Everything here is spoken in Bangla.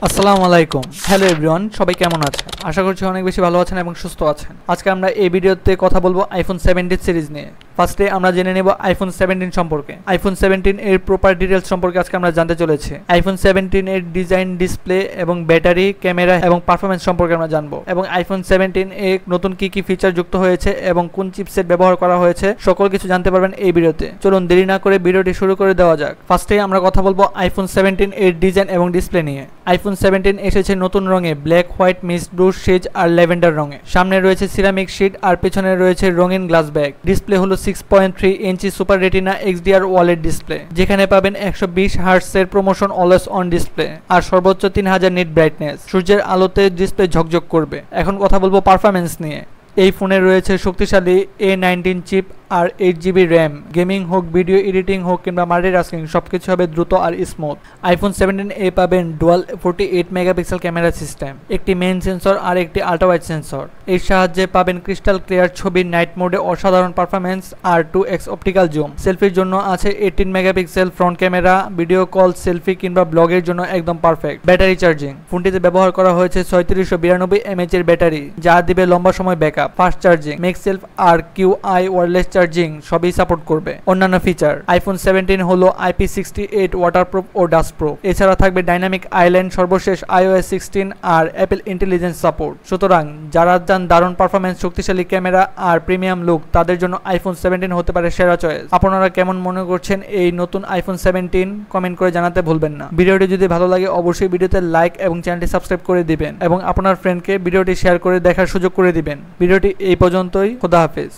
আসসালামু আলাইকুম। হ্যালো এভরিওয়ান, সবাই কেমন আছেন? আশা করছি অনেক বেশি ভালো আছেন এবং সুস্থ আছেন। আজকে আমরা এই ভিডিওতে কথা বলবো আইফোন 17 সিরিজ নিয়ে। ফার্স্টে আমরা জেনে নেব আইফোন 17 সম্পর্কে। আইফোন 17 এর প্রপার ডিটেলস সম্পর্কে আজকে আমরা জানতে চলেছি। আইফোন 17 এর ডিজাইন, ডিসপ্লে এবং ব্যাটারি, ক্যামেরা এবং পারফরম্যান্স সম্পর্কে আমরা জানবো, এবং আইফোন 17 এ নতুন কি কি ফিচার যুক্ত হয়েছে এবং কোন চিপসেট ব্যবহার করা হয়েছে সকল কিছু জানতে পারবেন এই ভিডিওতে। চলুন দেরি না করে ভিডিওটি শুরু করে দেওয়া যাক। ফার্স্টে আমরা কথা বলবো আইফোন 17 এর ডিজাইন এবং ডিসপ্লে নিয়ে। আইফোন 17 এসেছে নতুন রঙে, ব্ল্যাক, হোয়াইট, মিস্ট ব্লু, সেজ আর ল্যাভেন্ডার রঙে। সামনে রয়েছে সিরামিক শীট আর পেছনে রয়েছে রঙিন গ্লাস ব্যাগ। ডিসপ্লে হলো 6.3 inch super retina XDR OLED display, যেখানে পাবেন 120 হার্টজের প্রমোশন অলওয়েজ অন ডিসপ্লে আর সর্বোচ্চ 3000 নিট ব্রাইটনেস। সূর্যের আলোতে ডিসপ্লে ঝকঝক করবে। এখন কথা বলবো পারফরম্যান্স নিয়ে। এই ফোনে রয়েছে শক্তিশালী A19 চিপ আর 8GB র্যাম। গেমিং হোক, ভিডিও এডিটিং হোক কিংবা মাল্টিটাস্কিং সবকিছু হবে দ্রুত আর স্মুথ। আইফোন 17 এ পাবেন ডুয়াল 48 মেগাপিক্সেল ক্যামেরা সিস্টেম, একটি মেইন সেন্সর আর একটি আল্ট্রা ওয়াইড সেন্সর। এর সাহায্যে পাবেন ক্রিস্টাল ক্লিয়ার ছবি, নাইট মোডে অসাধারণ পারফরম্যান্স আর 2x অপটিক্যাল জুম। সেলফির জন্য আছে 18 megapixel front camera, video call, selfie কিংবা ব্লগের জন্য একদম পারফেক্ট। ব্যাটারি চার্জিং, ফোনটিতে ব্যবহার করা হয়েছে 3692 mAh এর ব্যাটারি, যা দিবে লম্বা সময় ব্যাকআপ। ফাস্ট চার্জিং, ম্যাগসেলফ আর QI ওয়্যারলেস চার্জিং সবই সাপোর্ট করবে। অন্যান্য ফিচার, আইফোন 17 হলো IP68 ওয়াটারপ্রুফ ও ডাস্টপ্রুফ। এছাড়া থাকবে ডাইনামিক আইল্যান্ড, সর্বশেষ iOS 16 আর অ্যাপল ইন্টেলিজেন্স সাপোর্ট। সুতরাং যারা চান দারুণ পারফরম্যান্স, শক্তিশালী ক্যামেরা আর প্রিমিয়াম লুক, তাদের জন্য আইফোন 17 হতে পারে সেরা চয়েস। আপনারা কেমন মনে করছেন এই নতুন আইফোন 17? কমেন্ট করে জানাতে ভুলবেন না। ভিডিওটি যদি ভালো লাগে অবশ্যই ভিডিওতে লাইক এবং চ্যানেলটি সাবস্ক্রাইব করে দিবেন এবং আপনার ফ্রেন্ডকে ভিডিওটি শেয়ার করে দেখার সুযোগ করে দিবেন। ভিডিওটি এই পর্যন্তই। খোদা হাফেজ।